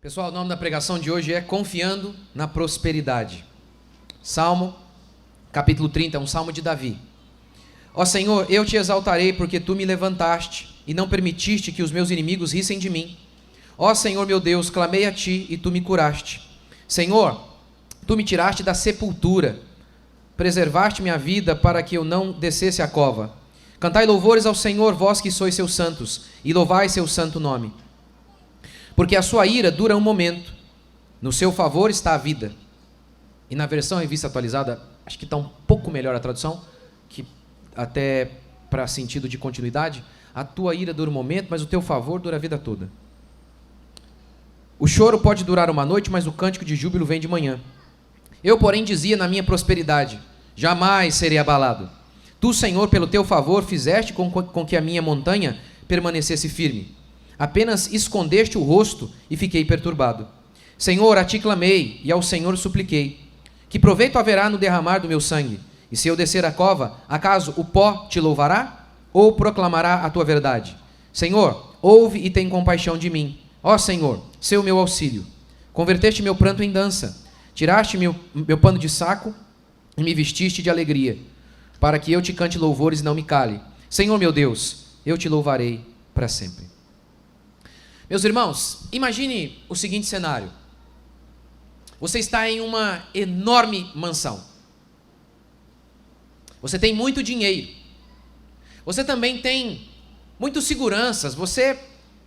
Pessoal, o nome da pregação de hoje é Confiando na Prosperidade. Salmo, capítulo 30, é um salmo de Davi. Ó Senhor, eu te exaltarei porque tu me levantaste e não permitiste que os meus inimigos rissem de mim. Ó Senhor meu Deus, clamei a ti e tu me curaste. Senhor, tu me tiraste da sepultura, preservaste minha vida para que eu não descesse à cova. Cantai louvores ao Senhor, vós que sois seus santos, e louvai seu santo nome. Porque a sua ira dura um momento, no seu favor está a vida. E na versão revista atualizada, acho que está um pouco melhor a tradução, que até para sentido de continuidade, a tua ira dura um momento, mas o teu favor dura a vida toda. O choro pode durar uma noite, mas o cântico de júbilo vem de manhã. Eu, porém, dizia na minha prosperidade, jamais serei abalado. Tu, Senhor, pelo teu favor, fizeste com que a minha montanha permanecesse firme. Apenas escondeste o rosto e fiquei perturbado. Senhor, a ti clamei e ao Senhor supliquei. Que proveito haverá no derramar do meu sangue? E se eu descer a cova, acaso o pó te louvará? Ou proclamará a tua verdade? Senhor, ouve e tem compaixão de mim. Ó Senhor, sê o meu auxílio. Converteste meu pranto em dança. Tiraste meu pano de saco e me vestiste de alegria, para que eu te cante louvores e não me cale. Senhor meu Deus, eu te louvarei para sempre. Meus irmãos, imagine o seguinte cenário. Você está em uma enorme mansão. Você tem muito dinheiro. Você também tem muitas seguranças. Você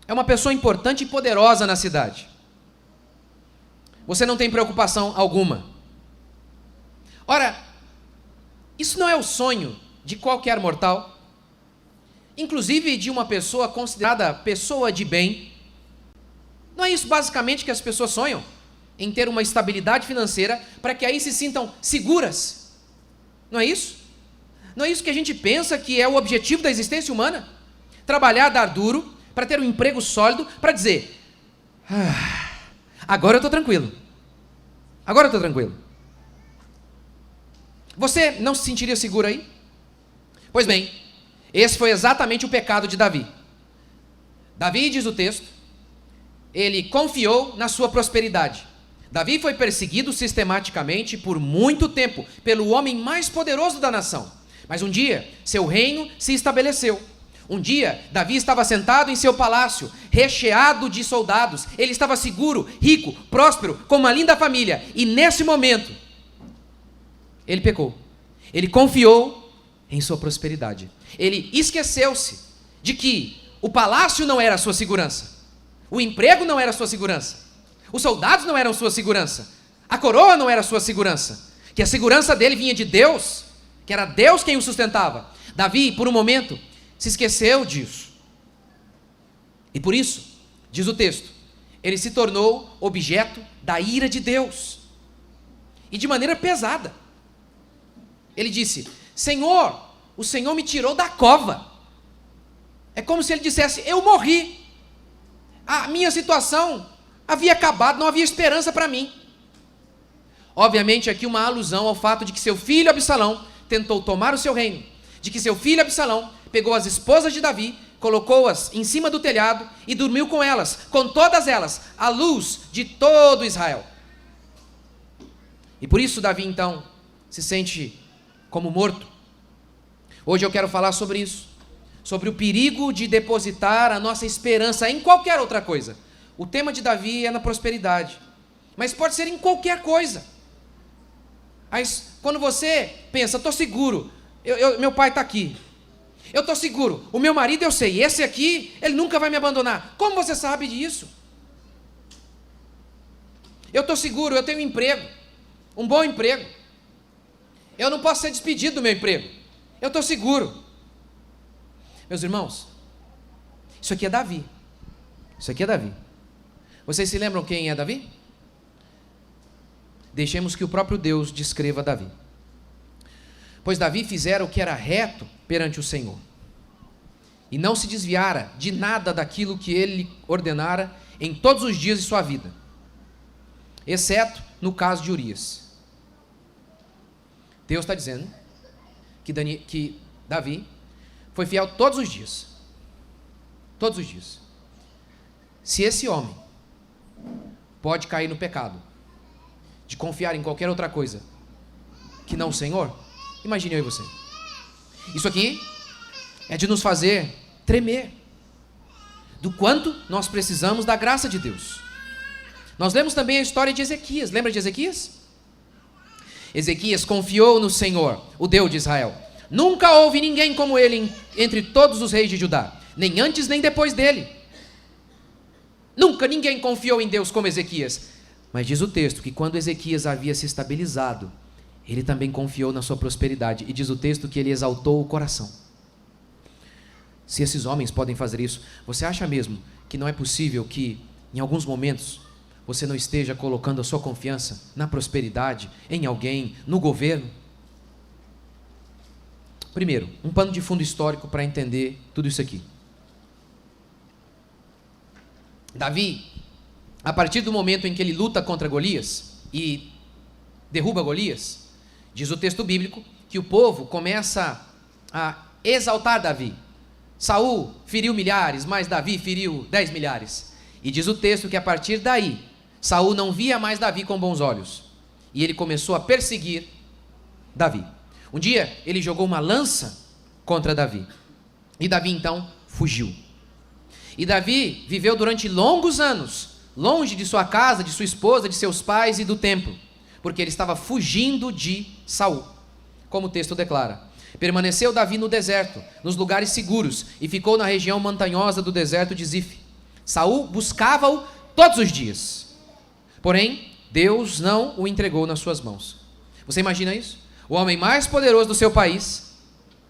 é uma pessoa importante e poderosa na cidade. Você não tem preocupação alguma. Ora, isso não é o sonho de qualquer mortal, inclusive de uma pessoa considerada pessoa de bem. Não é isso basicamente que as pessoas sonham? Em ter uma estabilidade financeira para que aí se sintam seguras? Não é isso? Não é isso que a gente pensa que é o objetivo da existência humana? Trabalhar, dar duro, para ter um emprego sólido, para dizer, agora eu estou tranquilo. Agora eu estou tranquilo. Você não se sentiria seguro aí? Pois bem, esse foi exatamente o pecado de Davi. Davi, diz o texto, ele confiou na sua prosperidade. Davi foi perseguido sistematicamente por muito tempo pelo homem mais poderoso da nação. Mas um dia, seu reino se estabeleceu. Um dia, Davi estava sentado em seu palácio, recheado de soldados. Ele estava seguro, rico, próspero, com uma linda família. E nesse momento, ele pecou. Ele confiou em sua prosperidade. Ele esqueceu-se de que o palácio não era a sua segurança. O emprego não era a sua segurança. Os soldados não eram sua segurança. A coroa não era a sua segurança. Que a segurança dele vinha de Deus, que era Deus quem o sustentava. Davi, por um momento, se esqueceu disso. E por isso, diz o texto, ele se tornou objeto da ira de Deus. E de maneira pesada. Ele disse, Senhor, o Senhor me tirou da cova. É como se ele dissesse, eu morri. A minha situação havia acabado, não havia esperança para mim. Obviamente aqui uma alusão ao fato de que seu filho Absalão tentou tomar o seu reino, de que seu filho Absalão pegou as esposas de Davi, colocou-as em cima do telhado e dormiu com elas, com todas elas, à luz de todo Israel. E por isso Davi então se sente como morto. Hoje eu quero falar sobre isso. Sobre o perigo de depositar a nossa esperança em qualquer outra coisa. O tema de Davi é na prosperidade, mas pode ser em qualquer coisa. Mas quando você pensa, estou seguro, meu pai está aqui, eu estou seguro, o meu marido eu sei, esse aqui, ele nunca vai me abandonar. Como você sabe disso? Eu estou seguro, eu tenho um emprego, um bom emprego, eu não posso ser despedido do meu emprego, eu estou seguro. Meus irmãos, isso aqui é Davi. Isso aqui é Davi. Vocês se lembram quem é Davi? Deixemos que o próprio Deus descreva Davi. Pois Davi fizera o que era reto perante o Senhor, e não se desviara de nada daquilo que ele ordenara em todos os dias de sua vida, exceto no caso de Urias. Deus está dizendo que Davi foi fiel todos os dias. Todos os dias. Se esse homem pode cair no pecado de confiar em qualquer outra coisa que não o Senhor, imagine eu e você. Isso aqui é de nos fazer tremer do quanto nós precisamos da graça de Deus. Nós lemos também a história de Ezequias. Lembra de Ezequias? Ezequias confiou no Senhor, o Deus de Israel. Nunca houve ninguém como ele entre todos os reis de Judá, nem antes nem depois dele. Nunca ninguém confiou em Deus como Ezequias. Mas diz o texto que quando Ezequias havia se estabilizado, ele também confiou na sua prosperidade. E diz o texto que ele exaltou o coração. Se esses homens podem fazer isso, você acha mesmo que não é possível que, em alguns momentos, você não esteja colocando a sua confiança na prosperidade, em alguém, no governo? Primeiro, um pano de fundo histórico para entender tudo isso aqui. Davi, a partir do momento em que ele luta contra Golias e derruba Golias, diz o texto bíblico que o povo começa a exaltar Davi. Saul feriu milhares, mas Davi feriu 10 milhares. E diz o texto que a partir daí, Saul não via mais Davi com bons olhos. E ele começou a perseguir Davi. Um dia, ele jogou uma lança contra Davi. E Davi, então, fugiu. E Davi viveu durante longos anos, longe de sua casa, de sua esposa, de seus pais e do templo, porque ele estava fugindo de Saul. Como o texto declara: permaneceu Davi no deserto, nos lugares seguros, e ficou na região montanhosa do deserto de Zif. Saul buscava-o todos os dias, porém Deus não o entregou nas suas mãos. Você imagina isso? O homem mais poderoso do seu país,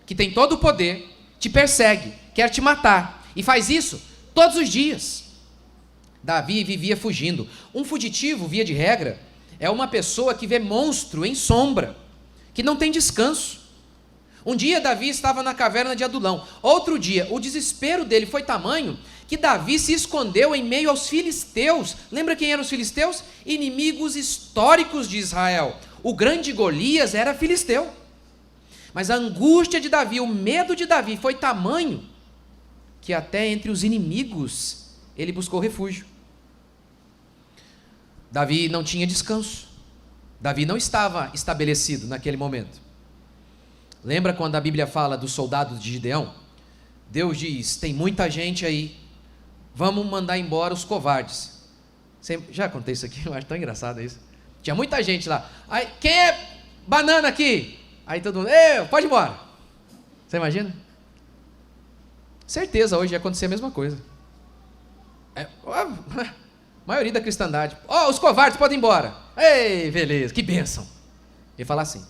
que tem todo o poder, te persegue, quer te matar, e faz isso todos os dias. Davi vivia fugindo. Um fugitivo, via de regra, é uma pessoa que vê monstro em sombra, que não tem descanso. Um dia Davi estava na caverna de Adulão. Outro dia, o desespero dele foi tamanho que Davi se escondeu em meio aos filisteus. Lembra quem eram os filisteus? Inimigos históricos de Israel. O grande Golias era filisteu. Mas a angústia de Davi, o medo de Davi foi tamanho que até entre os inimigos ele buscou refúgio. Davi não tinha descanso. Davi não estava estabelecido naquele momento. Lembra quando a Bíblia fala dos soldados de Gideão? Deus diz: tem muita gente aí, vamos mandar embora os covardes. Já contei isso aqui, eu acho tão engraçado isso. Tinha muita gente lá. Aí, quem é banana aqui? Aí todo mundo: pode ir embora. Você imagina? Certeza, hoje ia acontecer a mesma coisa. A maioria da cristandade: os covardes podem ir embora. Ei, beleza, que bênção. Ele fala assim.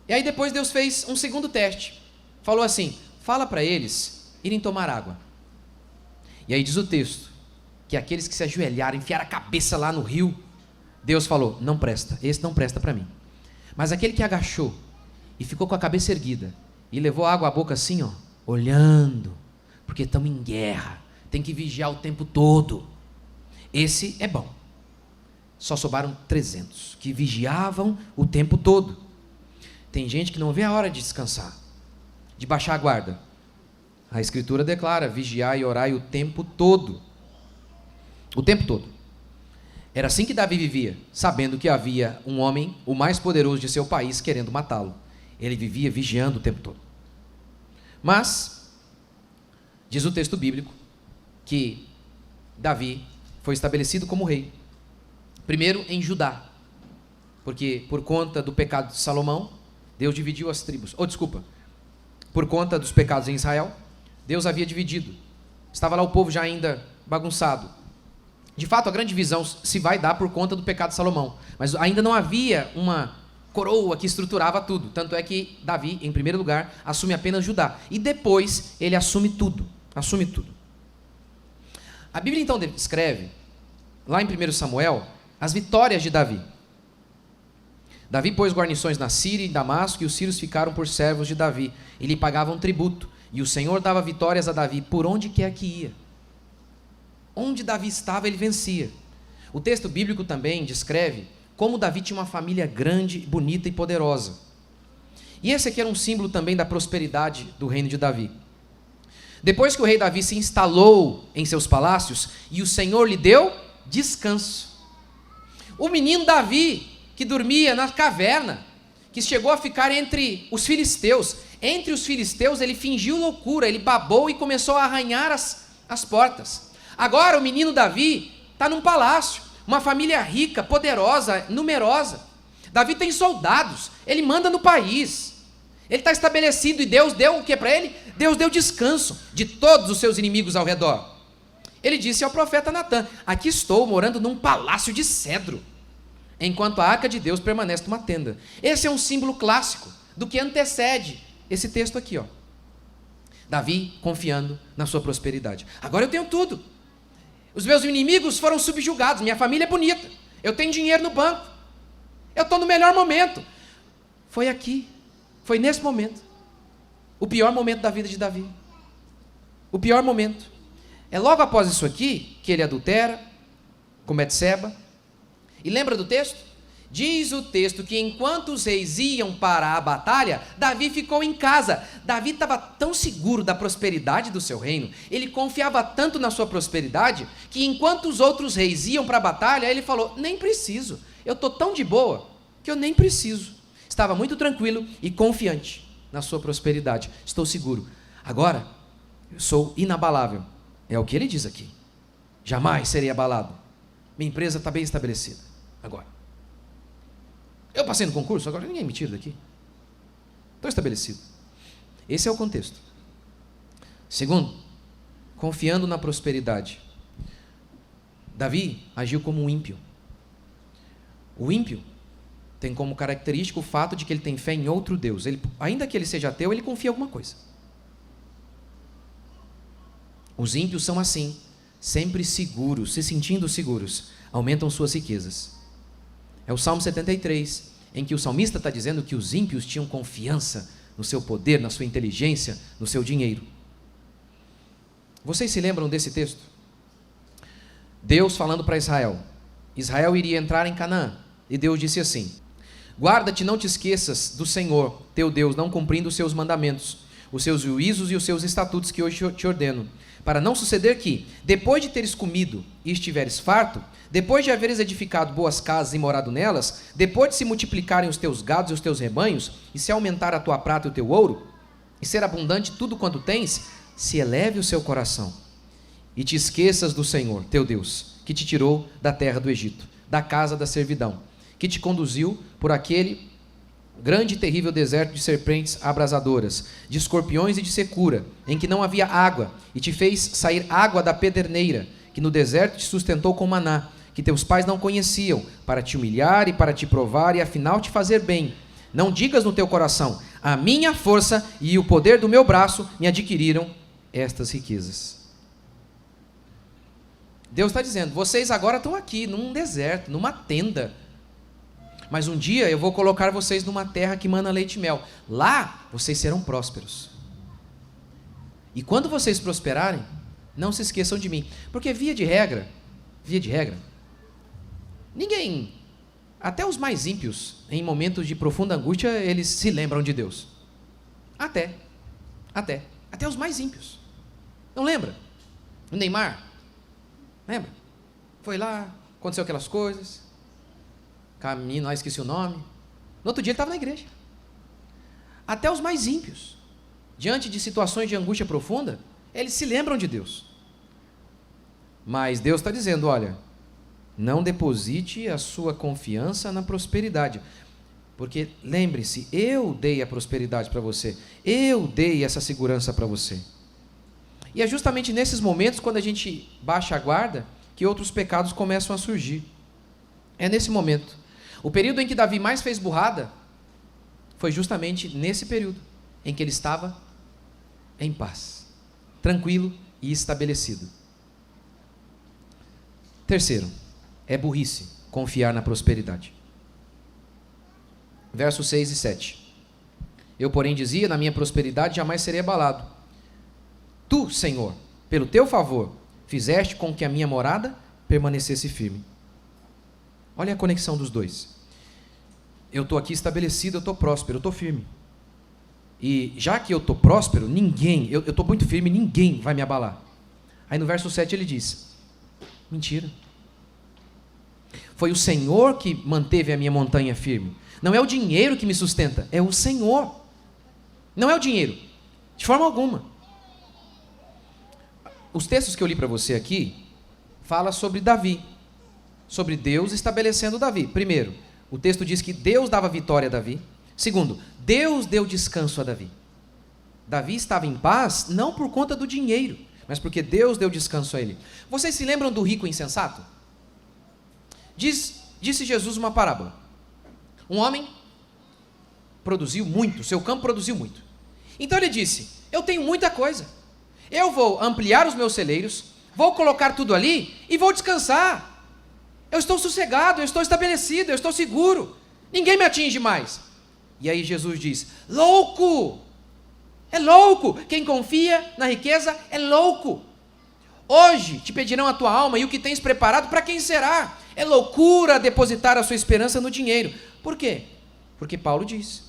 E aí depois Deus fez um segundo teste. Falou assim: fala para eles irem tomar água. E aí diz o texto que aqueles que se ajoelharam, enfiaram a cabeça lá no rio, Deus falou: não presta, esse não presta para mim. Mas aquele que agachou e ficou com a cabeça erguida e levou água à boca assim, olhando, porque estamos em guerra, tem que vigiar o tempo todo, esse é bom. Só sobraram 300 que vigiavam o tempo todo. Tem gente que não vê a hora de descansar, de baixar a guarda. A Escritura declara: vigiai e orai o tempo todo. O tempo todo. Era assim que Davi vivia, sabendo que havia um homem, o mais poderoso de seu país, querendo matá-lo. Ele vivia vigiando o tempo todo. Mas, diz o texto bíblico, que Davi foi estabelecido como rei. Primeiro em Judá, porque por conta do pecado de Salomão, Deus dividiu as tribos. Por conta dos pecados em Israel, Deus havia dividido. Estava lá o povo já ainda bagunçado. De fato, a grande divisão se vai dar por conta do pecado de Salomão. Mas ainda não havia uma coroa que estruturava tudo. Tanto é que Davi, em primeiro lugar, assume apenas Judá. E depois ele assume tudo. Assume tudo. A Bíblia então descreve, lá em 1 Samuel, as vitórias de Davi. Davi pôs guarnições na Síria e em Damasco, e os sírios ficaram por servos de Davi, e lhe pagavam tributo, e o Senhor dava vitórias a Davi por onde quer que ia. Onde Davi estava, ele vencia. O texto bíblico também descreve como Davi tinha uma família grande, bonita e poderosa. E esse aqui era um símbolo também da prosperidade do reino de Davi. Depois que o rei Davi se instalou em seus palácios, e o Senhor lhe deu descanso. O menino Davi, que dormia na caverna, que chegou a ficar entre os filisteus. Entre os filisteus ele fingiu loucura, ele babou e começou a arranhar as portas. Agora o menino Davi está num palácio, uma família rica, poderosa, numerosa. Davi tem soldados, ele manda no país. Ele está estabelecido e Deus deu o que para ele? Deus deu descanso de todos os seus inimigos ao redor. Ele disse ao profeta Natã: aqui estou morando num palácio de cedro, enquanto a arca de Deus permanece numa tenda. Esse é um símbolo clássico do que antecede esse texto aqui, ó. Davi confiando na sua prosperidade. Agora eu tenho tudo. Os meus inimigos foram subjugados, minha família é bonita, eu tenho dinheiro no banco, eu estou no melhor momento. Foi aqui, foi nesse momento, o pior momento da vida de Davi. O pior momento. É logo após isso aqui que ele adultera com Betseba. E lembra do texto? Diz o texto que enquanto os reis iam para a batalha, Davi ficou em casa. Davi estava tão seguro da prosperidade do seu reino, ele confiava tanto na sua prosperidade, que enquanto os outros reis iam para a batalha, ele falou: nem preciso, eu estou tão de boa que eu nem preciso. Estava muito tranquilo e confiante na sua prosperidade. Estou seguro. Agora, eu sou inabalável. É o que ele diz aqui. Jamais serei abalado. Minha empresa está bem estabelecida. Agora. Eu passei no concurso, agora ninguém me tira daqui. Estou estabelecido. Esse é o contexto. Segundo, confiando na prosperidade. Davi agiu como um ímpio. O ímpio tem como característica o fato de que ele tem fé em outro Deus. Ainda que ele seja ateu, ele confia em alguma coisa. Os ímpios são assim, sempre seguros, se sentindo seguros, aumentam suas riquezas. É o Salmo 73, em que o salmista está dizendo que os ímpios tinham confiança no seu poder, na sua inteligência, no seu dinheiro. Vocês se lembram desse texto? Deus falando para Israel. Israel iria entrar em Canaã, e Deus disse assim: guarda-te, não te esqueças do Senhor, teu Deus, não cumprindo os seus mandamentos, os seus juízos e os seus estatutos que hoje te ordeno, para não suceder que, depois de teres comido e estiveres farto, depois de haveres edificado boas casas e morado nelas, depois de se multiplicarem os teus gados e os teus rebanhos, e se aumentar a tua prata e o teu ouro, e ser abundante tudo quanto tens, se eleve o seu coração, e te esqueças do Senhor, teu Deus, que te tirou da terra do Egito, da casa da servidão, que te conduziu por aquele grande e terrível deserto de serpentes abrasadoras, de escorpiões e de secura, em que não havia água, e te fez sair água da pederneira, que no deserto te sustentou com maná, que teus pais não conheciam, para te humilhar e para te provar e afinal te fazer bem. Não digas no teu coração: a minha força e o poder do meu braço me adquiriram estas riquezas. Deus está dizendo: vocês agora estão aqui, num deserto, numa tenda, mas um dia eu vou colocar vocês numa terra que mana leite e mel. Lá vocês serão prósperos. E quando vocês prosperarem, não se esqueçam de mim. Porque via de regra, ninguém, até os mais ímpios, em momentos de profunda angústia, eles se lembram de Deus. Até os mais ímpios. Não lembra? O Neymar, lembra? Foi lá, aconteceu aquelas coisas. Caminho, esqueci o nome. No outro dia ele estava na igreja. Até os mais ímpios, diante de situações de angústia profunda, eles se lembram de Deus. Mas Deus está dizendo: olha, não deposite a sua confiança na prosperidade, porque lembre-se, eu dei a prosperidade para você, eu dei essa segurança para você. E é justamente nesses momentos, quando a gente baixa a guarda, que outros pecados começam a surgir. É nesse momento. O período em que Davi mais fez burrada foi justamente nesse período em que ele estava em paz, tranquilo e estabelecido. Terceiro, é burrice confiar na prosperidade. Versos 6 e 7. Eu, porém, dizia: na minha prosperidade jamais serei abalado. Tu, Senhor, pelo teu favor, fizeste com que a minha morada permanecesse firme. Olha a conexão dos dois. Eu estou aqui estabelecido, eu estou próspero, eu estou firme. E já que eu estou próspero, eu estou muito firme, ninguém vai me abalar. Aí no verso 7 ele diz: mentira, Foi o Senhor que manteve a minha montanha firme. Não é o dinheiro que me sustenta, é o Senhor. Não é o dinheiro, de forma alguma. Os textos que eu li para você aqui falam sobre Davi, sobre Deus estabelecendo Davi. Primeiro, o texto diz que Deus dava vitória a Davi. Segundo, Deus deu descanso a Davi. Davi estava em paz não por conta do dinheiro, mas porque Deus deu descanso a ele. Vocês se lembram do rico insensato? Disse Jesus uma parábola. Um homem produziu muito, seu campo produziu muito. Então ele disse: eu tenho muita coisa, eu vou ampliar os meus celeiros, vou colocar tudo ali e vou descansar. Eu estou sossegado, eu estou estabelecido, eu estou seguro, ninguém me atinge mais. E aí Jesus diz: louco! É louco! Quem confia na riqueza é louco. Hoje te pedirão a tua alma e o que tens preparado, para quem será? É loucura depositar a sua esperança no dinheiro. Por quê? Porque Paulo diz: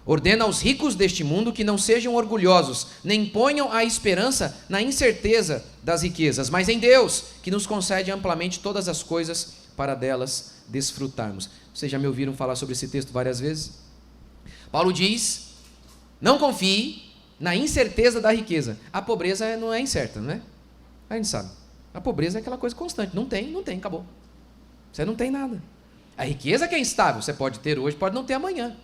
ordena aos ricos deste mundo que não sejam orgulhosos, nem ponham a esperança na incerteza das riquezas, mas em Deus, que nos concede amplamente todas as coisas para delas desfrutarmos. Vocês já me ouviram falar sobre esse texto várias vezes? Paulo diz: não confie na incerteza da riqueza. A pobreza não é incerta, não é? A gente sabe. A pobreza é aquela coisa constante. Não tem, acabou. Você não tem nada. A riqueza que é instável. Você pode ter hoje, pode não ter amanhã.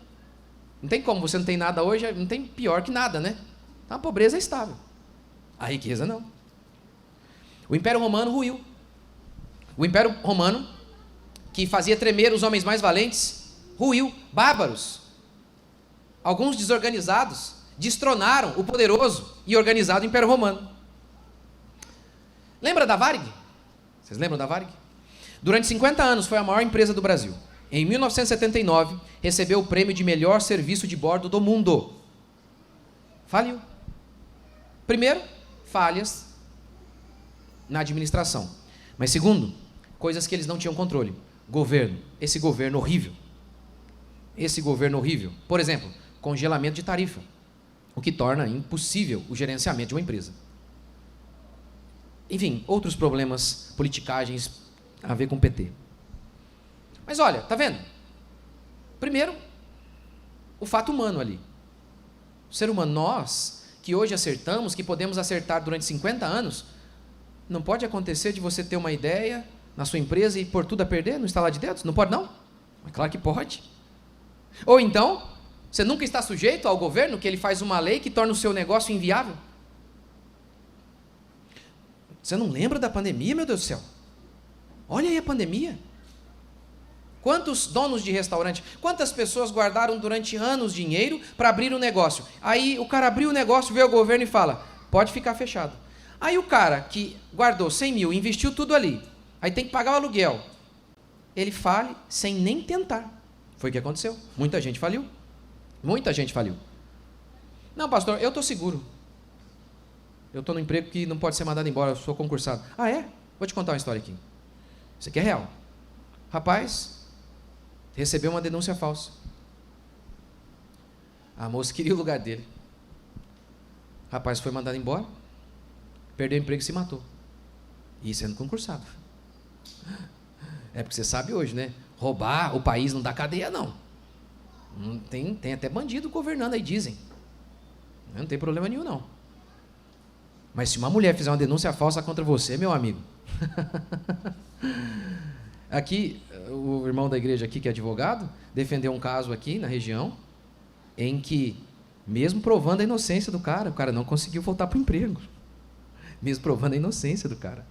Não tem como. Você não tem nada hoje, não tem pior que nada, né? Então a pobreza é estável. A riqueza não. O Império Romano ruiu. O Império Romano, que fazia tremer os homens mais valentes, ruiu. Bárbaros, alguns desorganizados, destronaram o poderoso e organizado Império Romano. Lembra da Varig? Vocês lembram da Varig? Durante 50 anos foi a maior empresa do Brasil. Em 1979, recebeu o prêmio de melhor serviço de bordo do mundo. Faliu. Primeiro, falhas na administração. Mas segundo, coisas que eles não tinham controle. Governo. Esse governo horrível. Por exemplo, congelamento de tarifa, o que torna impossível o gerenciamento de uma empresa. Enfim, outros problemas, politicagens a ver com o PT. Mas olha, tá vendo? Primeiro, o fato humano ali. O ser humano, nós, que hoje acertamos, que podemos acertar durante 50 anos, não pode acontecer de você ter uma ideia na sua empresa e pôr tudo a perder no estalar de dedos? Não pode não? Mas claro que pode. Ou então, você nunca está sujeito ao governo, que ele faz uma lei que torna o seu negócio inviável? Você não lembra da pandemia, meu Deus do céu? Olha aí a pandemia. Quantos donos de restaurante, quantas pessoas guardaram durante anos dinheiro para abrir um negócio? Aí o cara abriu o negócio, veio o governo e fala: pode ficar fechado. Aí o cara que guardou 100 mil, investiu tudo ali, aí tem que pagar o aluguel. Ele fale sem nem tentar. Foi o que aconteceu. Muita gente faliu. Não, pastor, eu estou seguro. Eu estou no emprego que não pode ser mandado embora, eu sou concursado. Ah, é? Vou te contar uma história aqui. Isso aqui é real. Rapaz recebeu uma denúncia falsa. A moça queria o lugar dele. Rapaz foi mandado embora, perdeu o emprego e se matou. E sendo concursado. É porque você sabe hoje, né? Roubar o país não dá cadeia, não. Tem até bandido governando aí, dizem. Não tem problema nenhum, não. Mas se uma mulher fizer uma denúncia falsa contra você, meu amigo... Aqui, o irmão da igreja aqui, que é advogado, defendeu um caso aqui na região, em que, mesmo provando a inocência do cara, o cara não conseguiu voltar para o emprego. Mesmo provando a inocência do cara.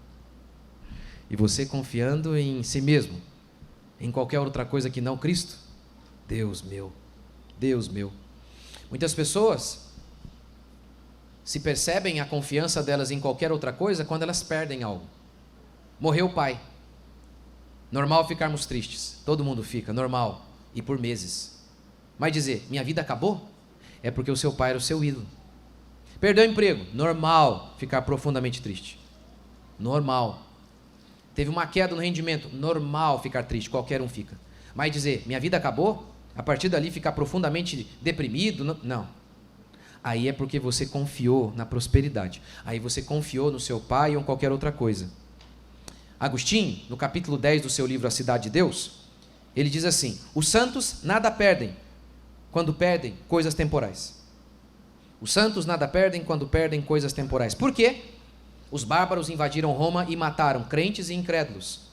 E você confiando em si mesmo, em qualquer outra coisa que não Cristo? Deus meu. Muitas pessoas se percebem a confiança delas em qualquer outra coisa quando elas perdem algo. Morreu o pai. Normal ficarmos tristes. Todo mundo fica, normal. E por meses. Mas dizer, minha vida acabou? É porque o seu pai era o seu ídolo. Perdeu o emprego? Normal ficar profundamente triste. Normal. Teve uma queda no rendimento? Normal ficar triste, qualquer um fica. Mas dizer, minha vida acabou? A partir dali ficar profundamente deprimido? Não. Aí é porque você confiou na prosperidade. Aí você confiou no seu pai ou em qualquer outra coisa. Agostinho, no capítulo 10 do seu livro A Cidade de Deus, ele diz assim: os santos nada perdem quando perdem coisas temporais. Os santos nada perdem quando perdem coisas temporais. Por quê? Os bárbaros invadiram Roma e mataram crentes e incrédulos.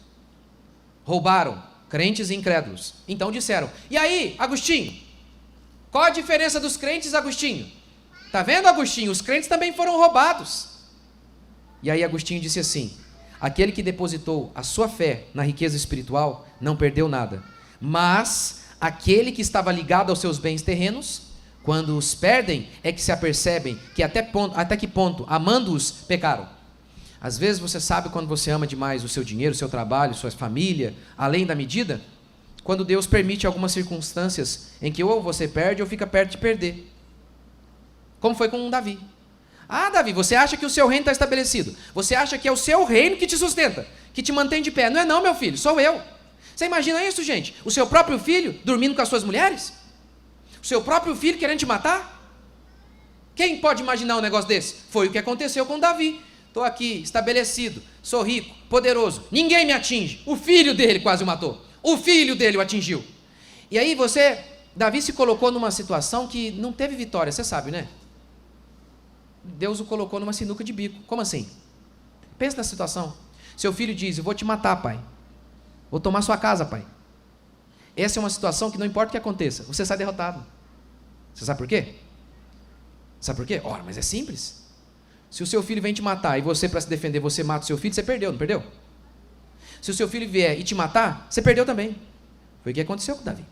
Roubaram crentes e incrédulos. Então disseram: e aí, Agostinho? Qual a diferença dos crentes, Agostinho? Está vendo, Agostinho? Os crentes também foram roubados. E aí Agostinho disse assim: aquele que depositou a sua fé na riqueza espiritual não perdeu nada, mas aquele que estava ligado aos seus bens terrenos, quando os perdem, é que se apercebem que até que ponto, amando-os, pecaram. Às vezes você sabe quando você ama demais o seu dinheiro, o seu trabalho, sua família, além da medida, quando Deus permite algumas circunstâncias em que ou você perde ou fica perto de perder. Como foi com Davi. Ah, Davi, você acha que o seu reino está estabelecido? Você acha que é o seu reino que te sustenta, que te mantém de pé? Não é não, meu filho, sou eu. Você imagina isso, gente? O seu próprio filho dormindo com as suas mulheres? O seu próprio filho querendo te matar? Quem pode imaginar um negócio desse? Foi o que aconteceu com Davi. Estou aqui, estabelecido, sou rico, poderoso, ninguém me atinge. O filho dele quase o matou. O filho dele o atingiu. E aí Davi se colocou numa situação que não teve vitória, você sabe, né? Deus o colocou numa sinuca de bico. Como assim? Pensa na situação. Seu filho diz: eu vou te matar, pai. Vou tomar sua casa, pai. Essa é uma situação que não importa o que aconteça, você sai derrotado. Você sabe por quê? Sabe por quê? Ora, mas é simples. Se o seu filho vem te matar e você, para se defender, você mata o seu filho, você perdeu, não perdeu? Se o seu filho vier e te matar, você perdeu também. Foi o que aconteceu com Davi.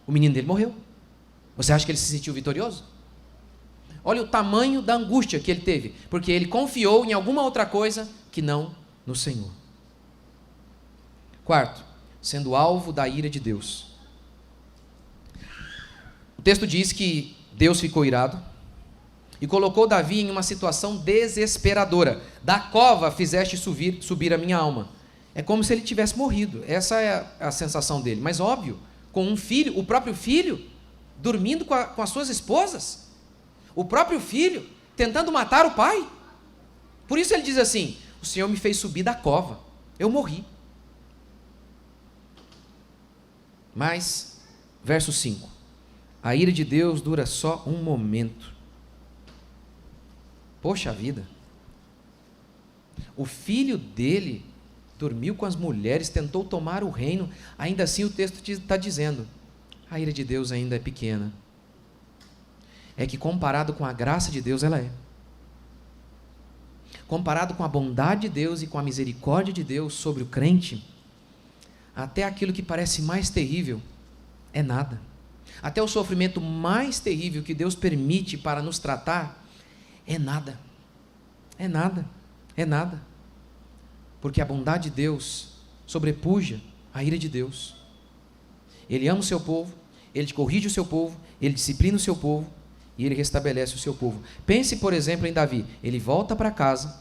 O menino dele morreu. Você acha que ele se sentiu vitorioso? Olha o tamanho da angústia que ele teve, porque ele confiou em alguma outra coisa que não no Senhor. Quarto, sendo alvo da ira de Deus. O texto diz que Deus ficou irado e colocou Davi em uma situação desesperadora. Da cova fizeste subir a minha alma. É como se ele tivesse morrido. Essa é a sensação dele. Mas óbvio, com um filho, o próprio filho, dormindo com as suas esposas. O próprio filho tentando matar o pai. Por isso ele diz assim: o Senhor me fez subir da cova, eu morri. Mas, verso 5, a ira de Deus dura só um momento. Poxa vida, o filho dele dormiu com as mulheres, tentou tomar o reino, ainda assim o texto está dizendo: a ira de Deus ainda é pequena. É que comparado com a graça de Deus, ela é. Comparado com a bondade de Deus e com a misericórdia de Deus sobre o crente, até aquilo que parece mais terrível é nada. Até o sofrimento mais terrível que Deus permite para nos tratar é nada. É nada. É nada. Porque a bondade de Deus sobrepuja a ira de Deus. Ele ama o seu povo, ele corrige o seu povo, ele disciplina o seu povo, e ele restabelece o seu povo. Pense, por exemplo, em Davi. Ele volta para casa.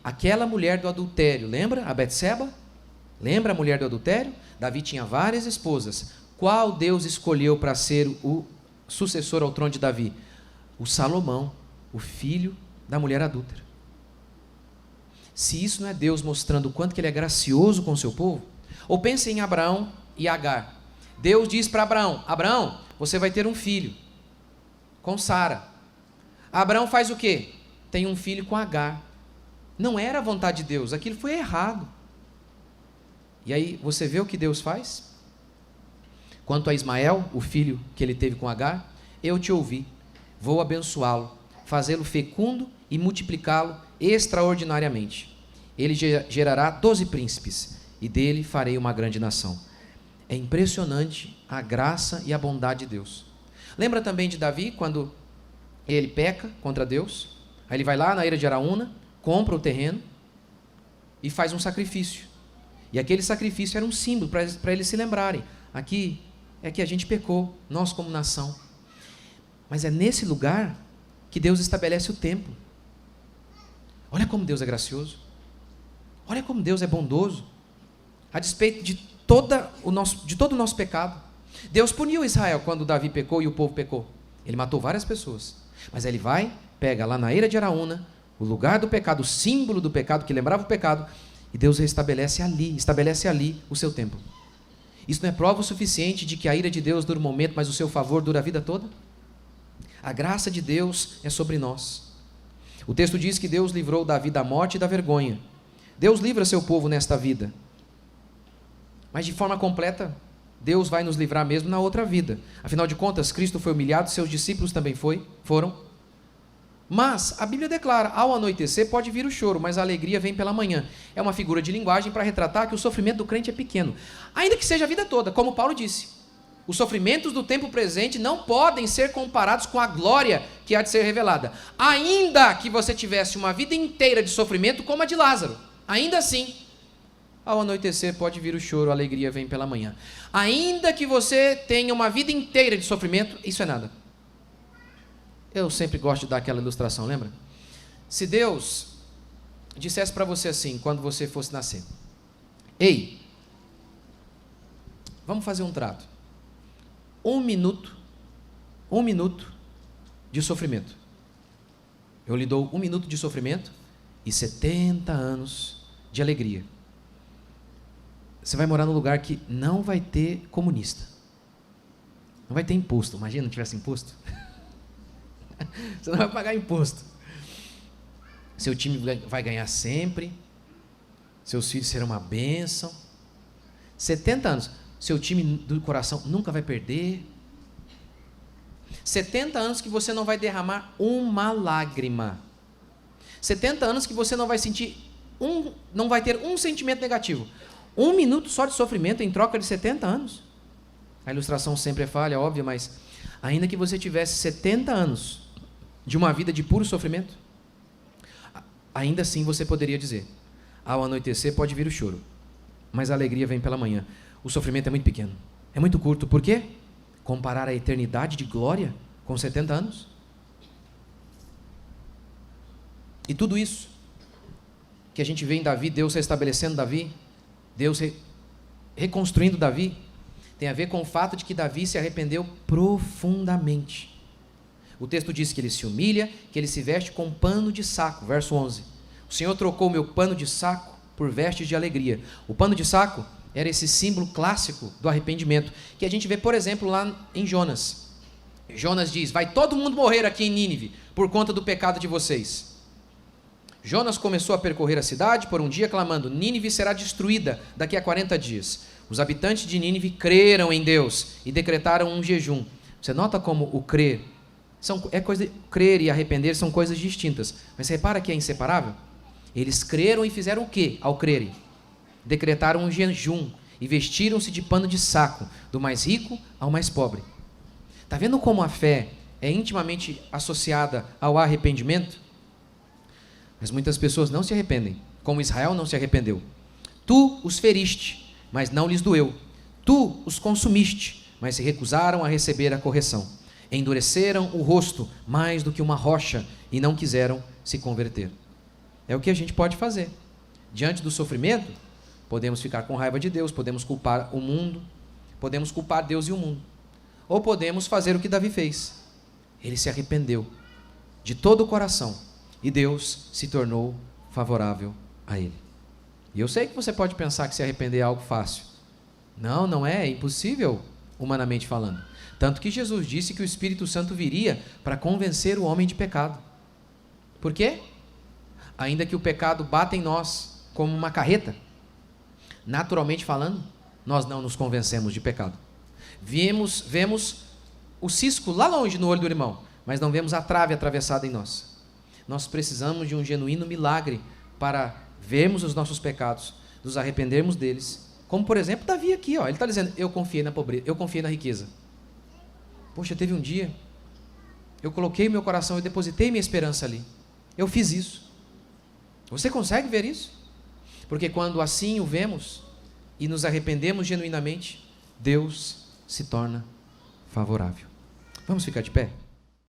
Aquela mulher do adultério, lembra a Betseba? Lembra a mulher do adultério? Davi tinha várias esposas. Qual Deus escolheu para ser o sucessor ao trono de Davi? O Salomão, o filho da mulher adúltera. Se isso não é Deus mostrando o quanto que ele é gracioso com o seu povo, ou pense em Abraão e Agar. Deus diz para Abraão: Abraão, você vai ter um filho com Sara. Abraão faz o quê? Tem um filho com Agar. Não era a vontade de Deus, aquilo foi errado. E aí você vê o que Deus faz? Quanto a Ismael, o filho que ele teve com Agar, eu te ouvi, vou abençoá-lo, fazê-lo fecundo e multiplicá-lo extraordinariamente. Ele gerará 12 príncipes, e dele farei uma grande nação. É impressionante a graça e a bondade de Deus. Lembra também de Davi, quando ele peca contra Deus? Aí ele vai lá na eira de Araúna, compra o terreno e faz um sacrifício. E aquele sacrifício era um símbolo para eles se lembrarem. Aqui é que a gente pecou, nós como nação. Mas é nesse lugar que Deus estabelece o templo. Olha como Deus é gracioso. Olha como Deus é bondoso. A despeito de todo o nosso pecado. Deus puniu Israel quando Davi pecou e o povo pecou. Ele matou várias pessoas. Mas ele vai, pega lá na eira de Araúna o lugar do pecado, o símbolo do pecado que lembrava o pecado, e Deus estabelece ali o seu templo. Isso não é prova o suficiente de que a ira de Deus dura um momento, mas o seu favor dura a vida toda? A graça de Deus é sobre nós. O texto diz que Deus livrou Davi da morte e da vergonha. Deus livra seu povo nesta vida. Mas de forma completa, Deus vai nos livrar mesmo na outra vida. Afinal de contas, Cristo foi humilhado, seus discípulos também foram. Mas a Bíblia declara, ao anoitecer pode vir o choro, mas a alegria vem pela manhã. É uma figura de linguagem para retratar que o sofrimento do crente é pequeno, ainda que seja a vida toda, como Paulo disse. Os sofrimentos do tempo presente não podem ser comparados com a glória que há de ser revelada. Ainda que você tivesse uma vida inteira de sofrimento como a de Lázaro, ainda assim, ao anoitecer pode vir o choro, a alegria vem pela manhã. Ainda que você tenha uma vida inteira de sofrimento, isso é nada. Eu sempre gosto de dar aquela ilustração, lembra? Se Deus dissesse para você assim, quando você fosse nascer: ei, vamos fazer um trato. 1 minuto de sofrimento. Eu lhe dou 1 minuto de sofrimento e 70 anos de alegria. Você vai morar num lugar que não vai ter comunista. Não vai ter imposto. Imagina não tivesse imposto. Você não vai pagar imposto. Seu time vai ganhar sempre. Seus filhos serão uma bênção. 70 anos. Seu time do coração nunca vai perder. 70 anos que você não vai derramar uma lágrima. 70 anos que você não vai sentir não vai ter um sentimento negativo. 1 minuto só de sofrimento em troca de 70 anos. A ilustração sempre é falha, óbvio, mas ainda que você tivesse 70 anos de uma vida de puro sofrimento, ainda assim você poderia dizer: ao anoitecer pode vir o choro, mas a alegria vem pela manhã. O sofrimento é muito pequeno, é muito curto. Por quê? Comparar a eternidade de glória com 70 anos? E tudo isso que a gente vê em Davi, Deus restabelecendo Davi, Deus reconstruindo Davi, tem a ver com o fato de que Davi se arrependeu profundamente. O texto diz que ele se humilha, que ele se veste com pano de saco. Verso 11. O Senhor trocou meu pano de saco por vestes de alegria. O pano de saco era esse símbolo clássico do arrependimento, que a gente vê, por exemplo, lá em Jonas. Jonas diz: vai todo mundo morrer aqui em Nínive por conta do pecado de vocês. Jonas começou a percorrer a cidade por um dia, clamando: Nínive será destruída daqui a 40 dias. Os habitantes de Nínive creram em Deus e decretaram um jejum. Você nota como o crer, crer e arrepender são coisas distintas, mas você repara que é inseparável? Eles creram e fizeram o quê ao crerem? Decretaram um jejum e vestiram-se de pano de saco, do mais rico ao mais pobre. Está vendo como a fé é intimamente associada ao arrependimento? Mas muitas pessoas não se arrependem, como Israel não se arrependeu. Tu os feriste, mas não lhes doeu. Tu os consumiste, mas se recusaram a receber a correção. Endureceram o rosto mais do que uma rocha e não quiseram se converter. É o que a gente pode fazer. Diante do sofrimento, podemos ficar com raiva de Deus, podemos culpar o mundo, podemos culpar Deus e o mundo. Ou podemos fazer o que Davi fez. Ele se arrependeu de todo o coração e Deus se tornou favorável a ele. E eu sei que você pode pensar que se arrepender é algo fácil. Não é impossível, humanamente falando. Tanto que Jesus disse que o Espírito Santo viria para convencer o homem de pecado. Por quê? Ainda que o pecado bata em nós como uma carreta, naturalmente falando, nós não nos convencemos de pecado. Vemos o cisco lá longe no olho do irmão, mas não vemos a trave atravessada em nós. Nós precisamos de um genuíno milagre para vermos os nossos pecados, nos arrependermos deles. Como, por exemplo, Davi aqui, ele está dizendo: eu confiei na pobreza, eu confiei na riqueza. Poxa, teve um dia, eu coloquei meu coração, eu depositei minha esperança ali. Eu fiz isso. Você consegue ver isso? Porque quando assim o vemos e nos arrependemos genuinamente, Deus se torna favorável. Vamos ficar de pé?